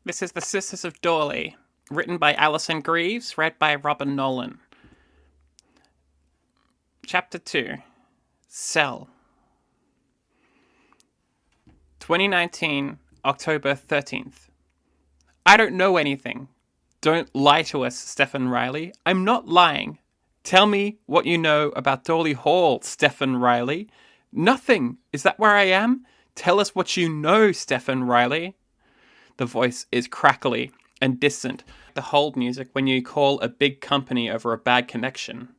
This is The Sisters of Dorley, written by Alison Greaves, read by Robin Nolan. Chapter 2 Cell 2019, October 13th. I don't know anything. Don't lie to us, Stephen Riley. I'm not lying. Tell me what you know about Dorley Hall, Stephen Riley. Nothing. Is that where I am? Tell us what you know, Stephen Riley. The voice is crackly and distant. The hold music when you call a big company over a bad connection.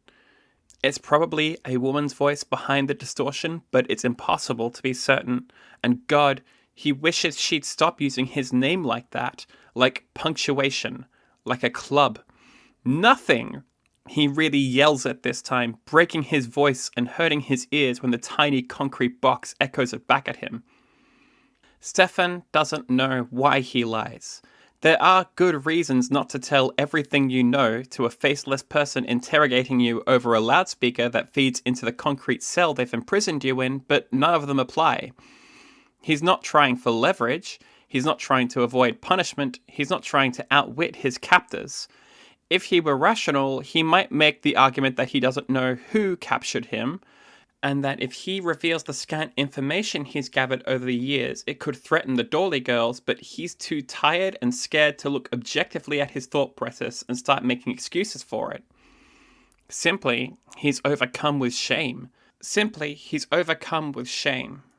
It's probably a woman's voice behind the distortion, but it's impossible to be certain. And God, he wishes she'd stop using his name like that, like punctuation, like a club. Nothing! He really yells at this time, breaking his voice and hurting his ears when the tiny concrete box echoes it back at him. Stefan doesn't know why he lies. There are good reasons not to tell everything you know to a faceless person interrogating you over a loudspeaker that feeds into the concrete cell they've imprisoned you in, but none of them apply. He's not trying for leverage. He's not trying to avoid punishment. He's not trying to outwit his captors. If he were rational, he might make the argument that he doesn't know who captured him, and that if he reveals the scant information he's gathered over the years, it could threaten the Dorley girls, but he's too tired and scared to look objectively at his thought process and start making excuses for it. Simply, he's overcome with shame.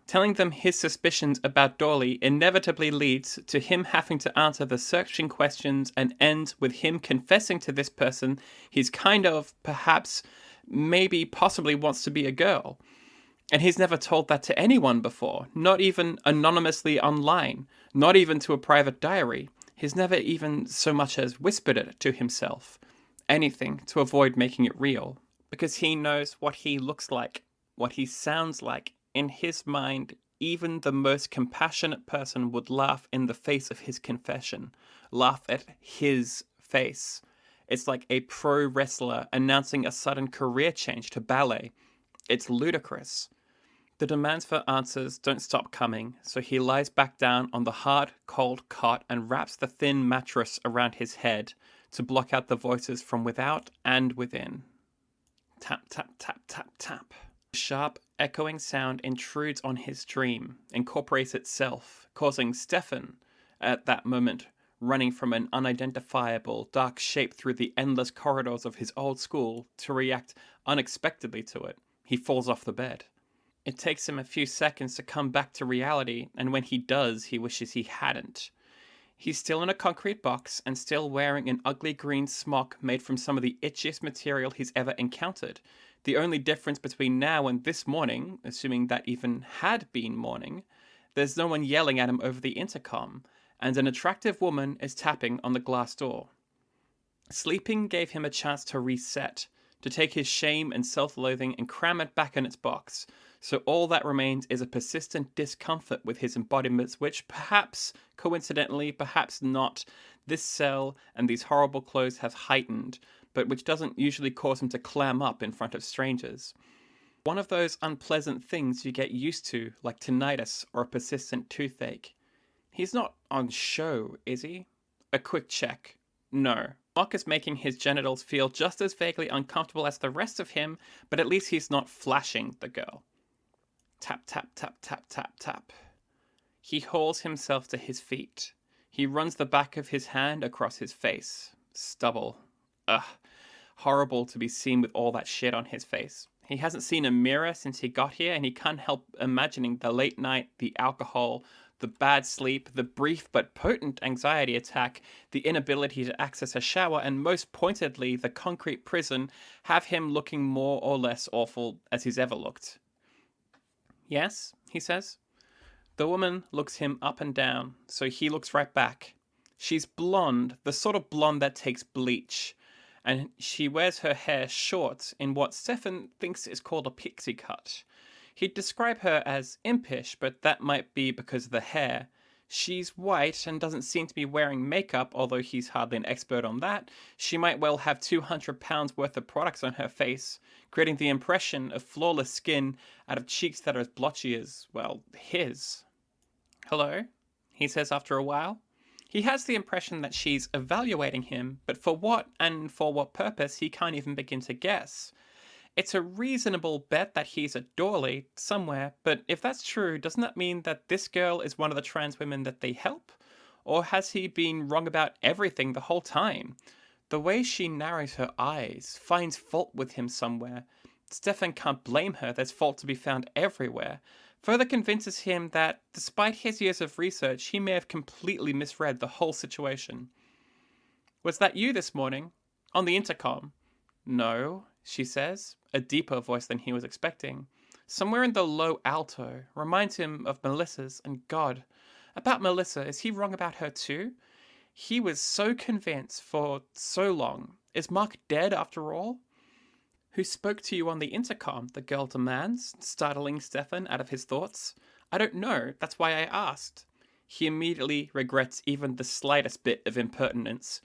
Telling them his suspicions about Dorley inevitably leads to him having to answer the searching questions and ends with him confessing to this person he's kind of, perhaps, maybe possibly wants to be a girl. And he's never told that to anyone before, not even anonymously online, not even to a private diary. He's never even so much as whispered it to himself. Anything to avoid making it real. Because he knows what he looks like, what he sounds like. In his mind, even the most compassionate person would laugh in the face of his confession. Laugh at his face. It's like a pro wrestler announcing a sudden career change to ballet. It's ludicrous. The demands for answers don't stop coming, so he lies back down on the hard, cold cot and wraps the thin mattress around his head to block out the voices from without and within. Tap, tap, tap, tap, tap. A sharp, echoing sound intrudes on his dream, incorporates itself, causing Stefan, at that moment, running from an unidentifiable, dark shape through the endless corridors of his old school, to react unexpectedly to it. He falls off the bed. It takes him a few seconds to come back to reality, and when he does, he wishes he hadn't. He's still in a concrete box, and still wearing an ugly green smock made from some of the itchiest material he's ever encountered. The only difference between now and this morning, assuming that even had been morning, there's no one yelling at him over the intercom, and an attractive woman is tapping on the glass door. Sleeping gave him a chance to reset, to take his shame and self-loathing and cram it back in its box, so all that remains is a persistent discomfort with his embodiments which perhaps, coincidentally, perhaps not, this cell and these horrible clothes have heightened, but which doesn't usually cause him to clam up in front of strangers. One of those unpleasant things you get used to, like tinnitus or a persistent toothache. He's not on show, is he? A quick check. No. Mock is making his genitals feel just as vaguely uncomfortable as the rest of him, but at least he's not flashing the girl. Tap, tap, tap, tap, tap, tap. He hauls himself to his feet. He runs the back of his hand across his face. Stubble. Ugh. Horrible to be seen with all that shit on his face. He hasn't seen a mirror since he got here, and he can't help imagining the late night, the alcohol, the bad sleep, the brief but potent anxiety attack, the inability to access a shower, and most pointedly, the concrete prison have him looking more or less awful as he's ever looked. Yes, he says. The woman looks him up and down, so he looks right back. She's blonde, the sort of blonde that takes bleach, and she wears her hair short in what Stefan thinks is called a pixie cut. He'd describe her as impish, but that might be because of the hair. She's white and doesn't seem to be wearing makeup, although he's hardly an expert on that. She might well have 200 pounds worth of products on her face, creating the impression of flawless skin out of cheeks that are as blotchy as, well, his. Hello, he says after a while. He has the impression that she's evaluating him, but for what and for what purpose he can't even begin to guess. It's a reasonable bet that he's at Dorley somewhere, but if that's true, doesn't that mean that this girl is one of the trans women that they help? Or has he been wrong about everything the whole time? The way she narrows her eyes, finds fault with him somewhere. Stefan can't blame her, there's fault to be found everywhere. Further convinces him that, despite his years of research, he may have completely misread the whole situation. Was that you this morning? On the intercom? No, she says, a deeper voice than he was expecting. Somewhere in the low alto, reminds him of Melissa's, and God. About Melissa, is he wrong about her too? He was so convinced for so long. Is Mark dead after all? Who spoke to you on the intercom? The girl demands, startling Stefan out of his thoughts. I don't know, that's why I asked. He immediately regrets even the slightest bit of impertinence.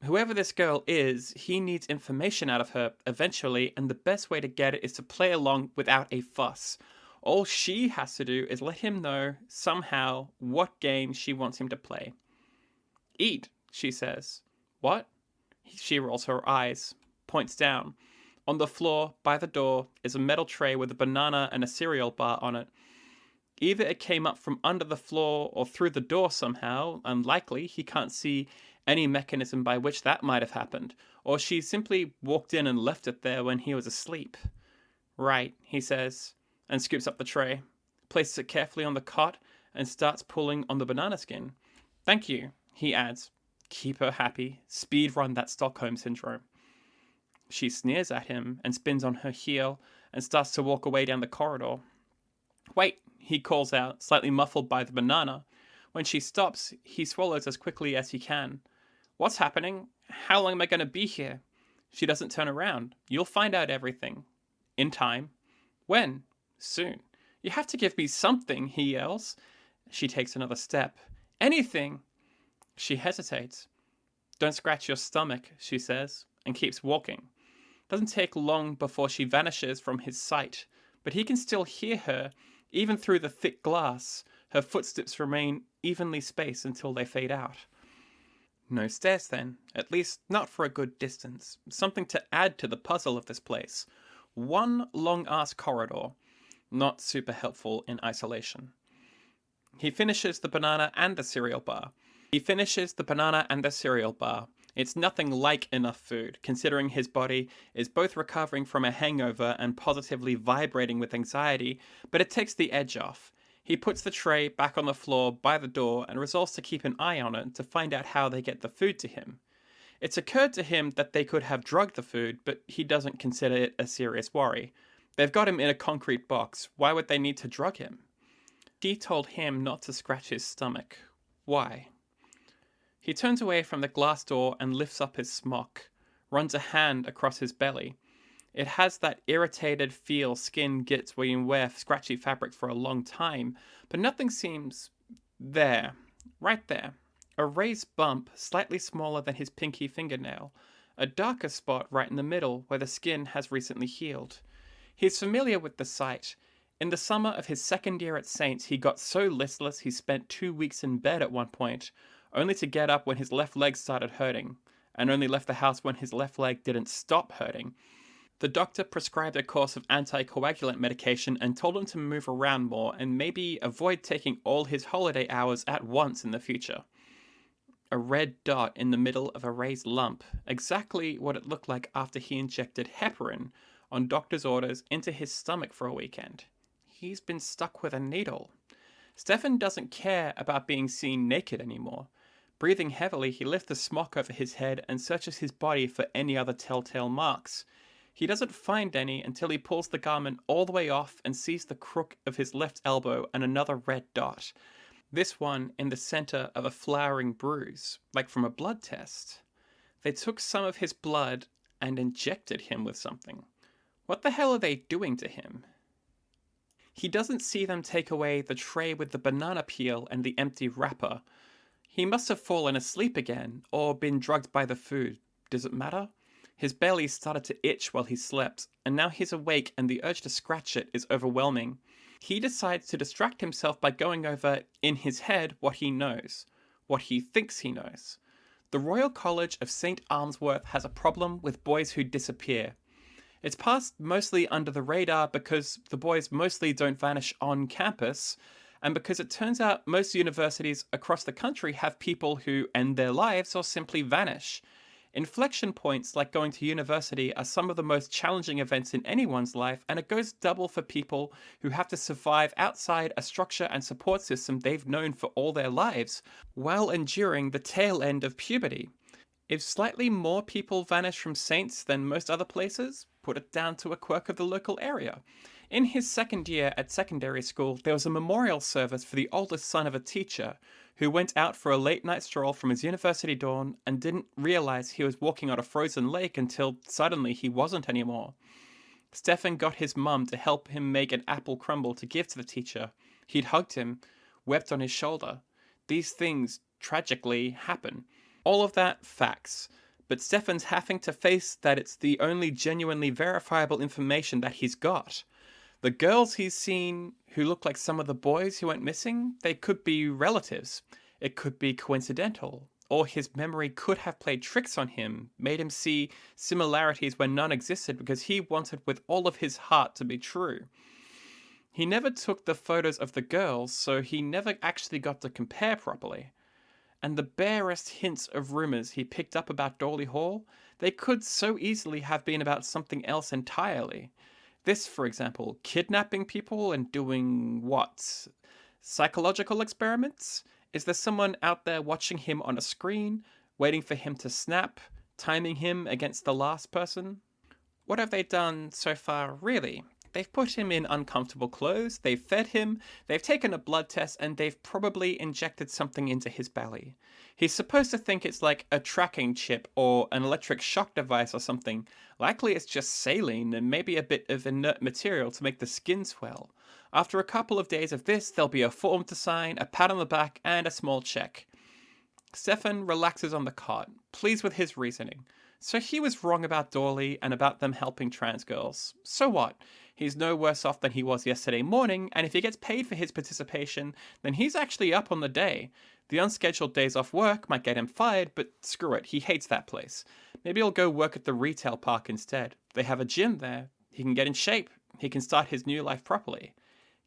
Whoever this girl is, he needs information out of her eventually, and the best way to get it is to play along without a fuss. All she has to do is let him know, somehow, what game she wants him to play. Eat, she says. What? She rolls her eyes, points down. On the floor, by the door, is a metal tray with a banana and a cereal bar on it. Either it came up from under the floor or through the door somehow, unlikely, he can't see any mechanism by which that might have happened, or she simply walked in and left it there when he was asleep. Right, he says, and scoops up the tray, places it carefully on the cot, and starts pulling on the banana skin. Thank you, he adds. Keep her happy. Speed run that Stockholm Syndrome. She sneers at him and spins on her heel and starts to walk away down the corridor. Wait, he calls out, slightly muffled by the banana. When she stops, he swallows as quickly as he can. What's happening? How long am I going to be here? She doesn't turn around. You'll find out everything. In time. When? Soon. You have to give me something, he yells. She takes another step. Anything. She hesitates. Don't scratch your stomach, she says, and keeps walking. Doesn't take long before she vanishes from his sight, but he can still hear her, even through the thick glass. Her footsteps remain evenly spaced until they fade out. No stairs then, at least not for a good distance. Something to add to the puzzle of this place. One long-ass corridor. Not super helpful in isolation. He finishes the banana and the cereal bar. It's nothing like enough food, considering his body is both recovering from a hangover and positively vibrating with anxiety, but it takes the edge off. He puts the tray back on the floor by the door and resolves to keep an eye on it to find out how they get the food to him. It's occurred to him that they could have drugged the food, but he doesn't consider it a serious worry. They've got him in a concrete box. Why would they need to drug him? She told him not to scratch his stomach. Why? He turns away from the glass door and lifts up his smock, runs a hand across his belly. It has that irritated feel skin gets when you wear scratchy fabric for a long time, but nothing seems there, right there. A raised bump, slightly smaller than his pinky fingernail. A darker spot right in the middle where the skin has recently healed. He's familiar with the sight. In the summer of his second year at Saints, he got so listless he spent 2 weeks in bed at one point, only to get up when his left leg started hurting, and only left the house when his left leg didn't stop hurting. The doctor prescribed a course of anticoagulant medication and told him to move around more and maybe avoid taking all his holiday hours at once in the future. A red dot in the middle of a raised lump, exactly what it looked like after he injected heparin on doctor's orders into his stomach for a weekend. He's been stuck with a needle. Stefan doesn't care about being seen naked anymore. Breathing heavily, he lifts the smock over his head and searches his body for any other telltale marks. He doesn't find any until he pulls the garment all the way off and sees the crook of his left elbow and another red dot. This one in the center of a flowering bruise, like from a blood test. They took some of his blood and injected him with something. What the hell are they doing to him? He doesn't see them take away the tray with the banana peel and the empty wrapper. He must have fallen asleep again, or been drugged by the food. Does it matter? His belly started to itch while he slept, and now he's awake and the urge to scratch it is overwhelming. He decides to distract himself by going over, in his head, what he knows. what he thinks he knows. The Royal College of St. Almsworth has a problem with boys who disappear. It's passed mostly under the radar because the boys mostly don't vanish on campus, and because it turns out most universities across the country have people who end their lives or simply vanish. Inflection points like going to university are some of the most challenging events in anyone's life, and it goes double for people who have to survive outside a structure and support system they've known for all their lives, while enduring the tail end of puberty. If slightly more people vanish from Saints than most other places, put it down to a quirk of the local area. In his second year at secondary school, there was a memorial service for the oldest son of a teacher who went out for a late night stroll from his university dorm and didn't realize he was walking on a frozen lake until suddenly he wasn't anymore. Stefan got his mum to help him make an apple crumble to give to the teacher. He'd hugged him, wept on his shoulder. These things, tragically, happen. All of that, facts. But Stefan's having to face that it's the only genuinely verifiable information that he's got. The girls he's seen who look like some of the boys who went missing, they could be relatives. It could be coincidental. Or his memory could have played tricks on him, made him see similarities where none existed because he wanted with all of his heart to be true. He never took the photos of the girls, so he never actually got to compare properly. And the barest hints of rumours he picked up about Dorley Hall, they could so easily have been about something else entirely. This, for example, kidnapping people and doing what? Psychological experiments? Is there someone out there watching him on a screen, waiting for him to snap, timing him against the last person? What have they done so far, really? They've put him in uncomfortable clothes, they've fed him, they've taken a blood test, and they've probably injected something into his belly. He's supposed to think it's like a tracking chip or an electric shock device or something. Likely it's just saline and maybe a bit of inert material to make the skin swell. After a couple of days of this, there'll be a form to sign, a pat on the back, and a small check. Stefan relaxes on the cot, pleased with his reasoning. So he was wrong about Dorley and about them helping trans girls. So what? He's no worse off than he was yesterday morning, and if he gets paid for his participation, then he's actually up on the day. The unscheduled days off work might get him fired, but screw it, he hates that place. Maybe he'll go work at the retail park instead. They have a gym there. He can get in shape. He can start his new life properly.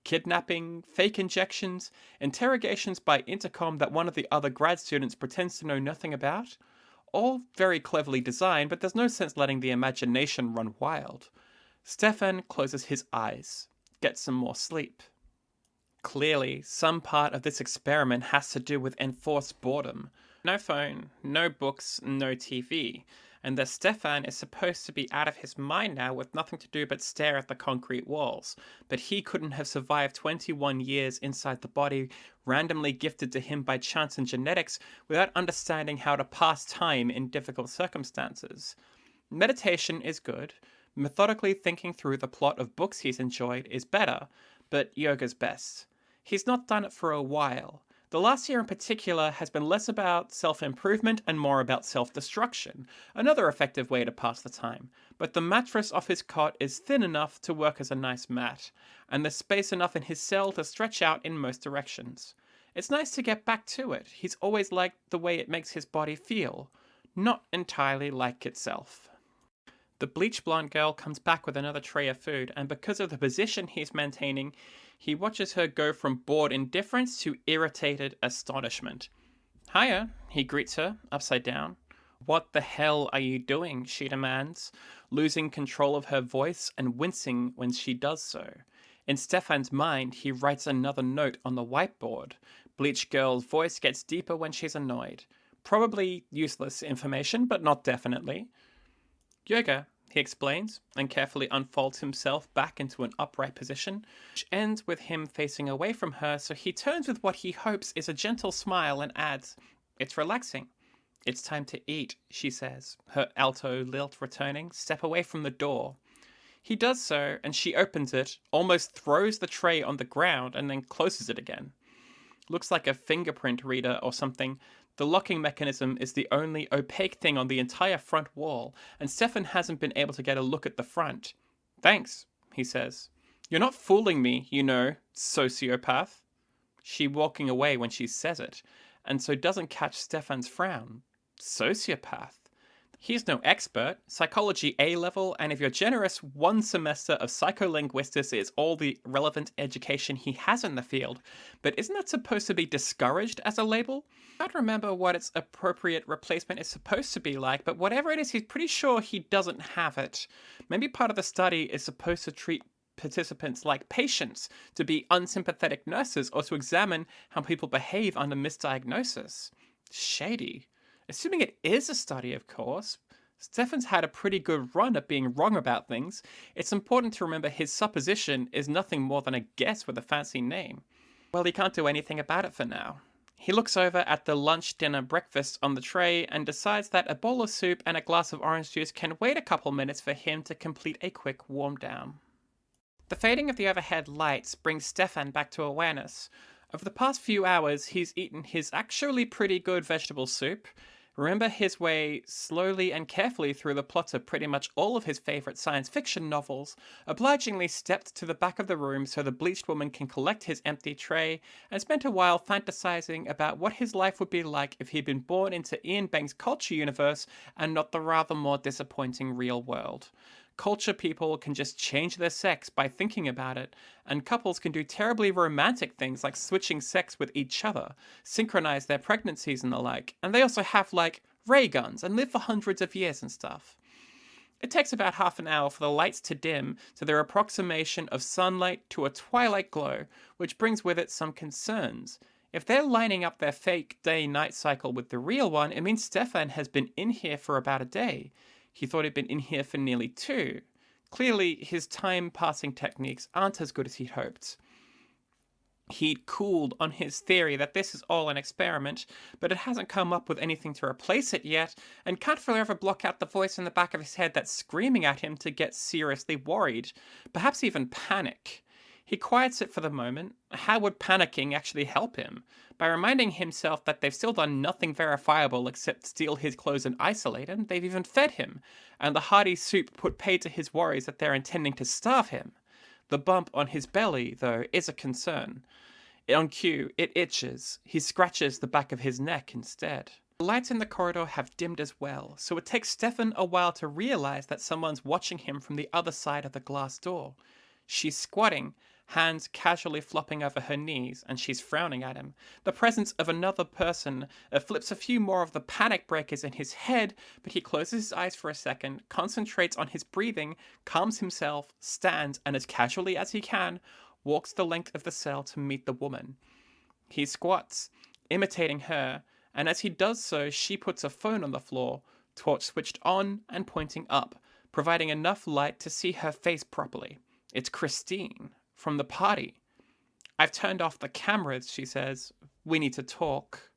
Kidnapping, fake injections, interrogations by intercom that one of the other grad students pretends to know nothing about. All very cleverly designed, but there's no sense letting the imagination run wild. Stefan closes his eyes, gets some more sleep. Clearly, some part of this experiment has to do with enforced boredom. No phone, no books, no TV. And that Stefan is supposed to be out of his mind now with nothing to do but stare at the concrete walls. But he couldn't have survived 21 years inside the body randomly gifted to him by chance and genetics without understanding how to pass time in difficult circumstances. Meditation is good. Methodically thinking through the plot of books he's enjoyed is better, but yoga's best. He's not done it for a while. The last year in particular has been less about self-improvement and more about self-destruction, another effective way to pass the time. But the mattress off his cot is thin enough to work as a nice mat, and there's space enough in his cell to stretch out in most directions. It's nice to get back to it. He's always liked the way it makes his body feel, not entirely like itself. The bleach blonde girl comes back with another tray of food, and because of the position he's maintaining, he watches her go from bored indifference to irritated astonishment. Hiya, he greets her, upside down. What the hell are you doing, she demands, losing control of her voice and wincing when she does so. In Stefan's mind, he writes another note on the whiteboard. Bleach girl's voice gets deeper when she's annoyed. Probably useless information, but not definitely. Yoga, he explains, and carefully unfolds himself back into an upright position, which ends with him facing away from her, so he turns with what he hopes is a gentle smile and adds, "It's relaxing." "It's time to eat," she says, her alto lilt returning. "Step away from the door." He does so, and she opens it, almost throws the tray on the ground, and then closes it again. Looks like a fingerprint reader or something. The locking mechanism is the only opaque thing on the entire front wall, and Stefan hasn't been able to get a look at the front. "Thanks," he says. "You're not fooling me, you know, sociopath." She's walking away when she says it, and so doesn't catch Stefan's frown. Sociopath. He's no expert, psychology A level, and if you're generous, 1 semester of psycholinguistics is all the relevant education he has in the field. But isn't that supposed to be discouraged as a label? I don't remember what its appropriate replacement is supposed to be like, but whatever it is, he's pretty sure he doesn't have it. Maybe part of the study is supposed to treat participants like patients, to be unsympathetic nurses, or to examine how people behave under misdiagnosis. Shady. Assuming it is a study, of course. Stefan's had a pretty good run at being wrong about things. It's important to remember his supposition is nothing more than a guess with a fancy name. Well, he can't do anything about it for now. He looks over at the lunch, dinner, breakfast on the tray and decides that a bowl of soup and a glass of orange juice can wait a couple minutes for him to complete a quick warm down. The fading of the overhead lights brings Stefan back to awareness. Over the past few hours, he's eaten his actually pretty good vegetable soup, remember his way slowly and carefully through the plot of pretty much all of his favourite science fiction novels, obligingly stepped to the back of the room so the bleached woman can collect his empty tray, and spent a while fantasizing about what his life would be like if he'd been born into Ian Banks' culture universe and not the rather more disappointing real world. Culture people can just change their sex by thinking about it, and couples can do terribly romantic things like switching sex with each other, synchronize their pregnancies and the like, and they also have, like, ray guns and live for hundreds of years and stuff. It takes about half an hour for the lights to dim to their approximation of sunlight to a twilight glow, which brings with it some concerns. If they're lining up their fake day-night cycle with the real one, it means Stefan has been in here for about a day. He thought he'd been in here for nearly 2. Clearly, his time-passing techniques aren't as good as he'd hoped. He'd cooled on his theory that this is all an experiment, but it hasn't come up with anything to replace it yet, and can't forever block out the voice in the back of his head that's screaming at him to get seriously worried, perhaps even panic. He quiets it for the moment. How would panicking actually help him? By reminding himself that they've still done nothing verifiable except steal his clothes and isolate him, they've even fed him, and the hearty soup put paid to his worries that they're intending to starve him. The bump on his belly, though, is a concern. On cue, it itches. He scratches the back of his neck instead. The lights in the corridor have dimmed as well, so it takes Stefan a while to realize that someone's watching him from the other side of the glass door. She's squatting, hands casually flopping over her knees, and she's frowning at him. The presence of another person flips a few more of the panic breakers in his head, but he closes his eyes for a second, concentrates on his breathing, calms himself, stands, and as casually as he can, walks the length of the cell to meet the woman. He squats, imitating her, and as he does so, she puts a phone on the floor, torch switched on and pointing up, providing enough light to see her face properly. It's Christine, from the party. "I've turned off the cameras," she says. "We need to talk."